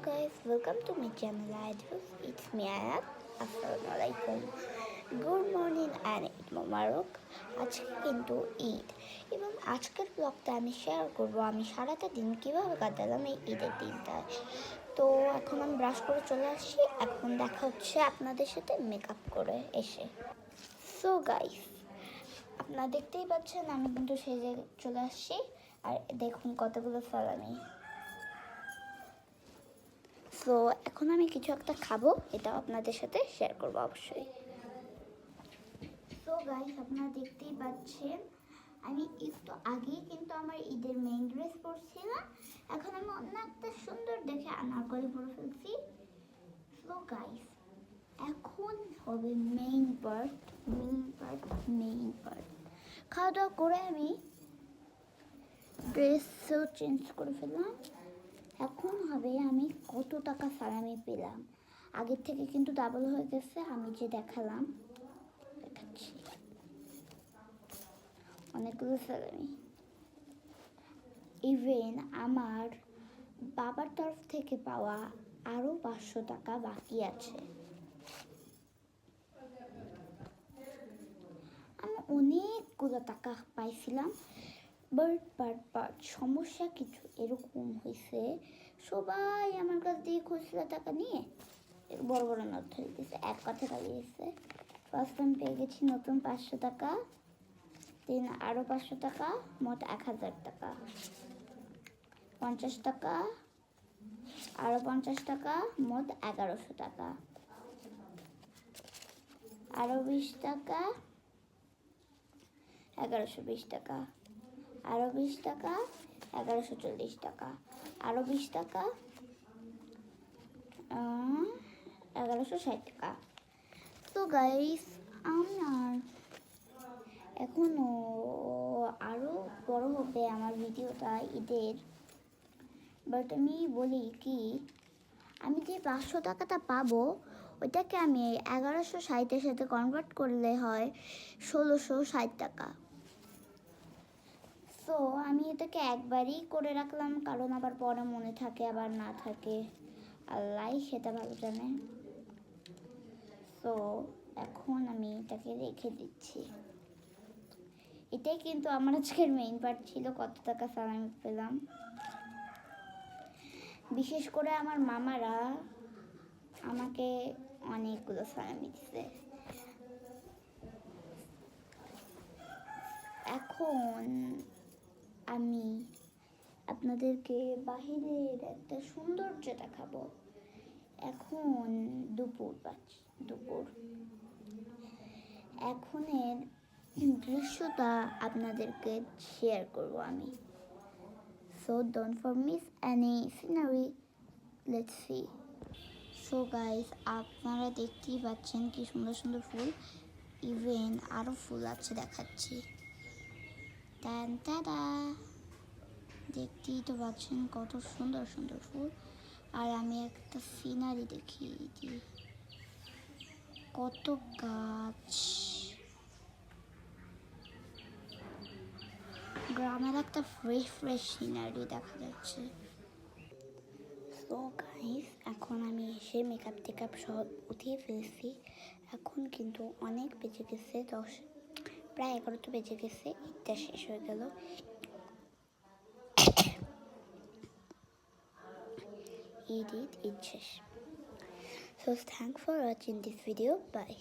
guys, welcome to my channel Advus. It's me Ayat. Assalamualaikum. Good morning and Eid Mubarak. আজকে কিন্তু ঈদ এবং আজকের ব্লগটা আমি শেয়ার করব আমি সারাটা দিন কীভাবে কাটালাম এই ঈদের দিনটায়। তো এখন আমি ব্রাশ করে চলে আসছি, এখন দেখা হচ্ছে আপনাদের সাথে মেকআপ করে এসে। সো গাইস, আপনারা দেখতেই পাচ্ছেন আমি কিন্তু সেজে চলে আসছি, আর দেখুন কতগুলো সালামি। সো এখন আমি কিছু একটা খাবো, এটাও আপনাদের সাথে শেয়ার করবো অবশ্যই। সো গাইস, আপনারা দেখতেই পাচ্ছেন আমি একটু আগেই কিন্তু আমার ঈদের মেইন ড্রেস পরছিলাম, এখন আমি অন্য একটা সুন্দর দেখে আনারকলি পরে ফেলছি। সো গাইস, এখন হবে মেইন পার্ট। খাওয়া দাওয়া করে আমি ড্রেসও চেঞ্জ করে ফেললাম। এখন হবে আমি কত টাকা সালামি পেলাম, আগের থেকে কিন্তু ডাবল হয়ে গেছে। আমি যে দেখাচ্ছি অনেকগুলো সালামি। ইভেন আমার বাবার তরফ থেকে পাওয়া আরও 500 টাকা বাকি আছে। আমি অনেকগুলো টাকা পাইছিলাম, বাট সমস্যা কিছু এরকম হয়েছে, সবাই আমার কাছ দিয়ে খুচরা টাকা নিয়ে বড় বড় নোট ধরে দিয়েছে, এক কথা দাঁড়িয়েছে। ফার্স্ট টাইম পেয়ে গেছি নতুন 500 টাকা, দেন আরও 500 টাকা, মোট 1000 টাকা। 50 টাকা, আরও 50 টাকা, মোট 1100 টাকা। আরও 20 টাকা, 1120 টাকা। আরও 20 টাকা, 1140 টাকা। আরও 20 টাকা, 1160 টাকা। তো গাইস, আমার এখনও আরও বড় হবে আমার ভিডিওটা ঈদের, বাট আমি বলি কি, আমি যে 500 টাকাটা পাবো ওইটাকে আমি 1160-এর সাথে কনভার্ট করলে হয় 1660 টাকা। সো আমি এটাকে একবারই করে রাখলাম, কারণ আবার পরে মনে থাকে আবার না থাকে, আল্লাহ সেটা ভালো জানে। সো এখন আমি এটাকে রেখে দিচ্ছি। এটাই কিন্তু আমার আজকের মেইন পার্ট ছিল, কত টাকা সালামি পেলাম। বিশেষ করে আমার মামারা আমাকে অনেকগুলো সালামি দিচ্ছে। এখন আমি আপনাদেরকে বাহিরের একটা সৌন্দর্য দেখাবো। এখন দুপুর এখনের দৃশ্যটা আপনাদেরকে শেয়ার করব আমি। So don't for miss any scenery, let's see. So guys, আপনারা দেখতেই পাচ্ছেন কি সুন্দর সুন্দর ফুল, ইভেন আরও ফুল আছে দেখাচ্ছি। দেখতেই তো পাচ্ছেন কত সুন্দর সুন্দর ফুল। আর আমি একটা সিনারি দেখিয়ে দিই, কত গাছ, গ্রামের একটা ফ্রেশ সিনারি দেখা যাচ্ছে। সো গাইস, এখন আমি এসে মেকআপ টেকআপ সব উঠিয়ে ফেলছি। এখন কিন্তু অনেক বেজে গেছে, প্রায় 11টা বেজে গেছে, ঈদটা শেষ হয়ে গেল। ঈদ শেষ। So thanks for watching this video. Bye.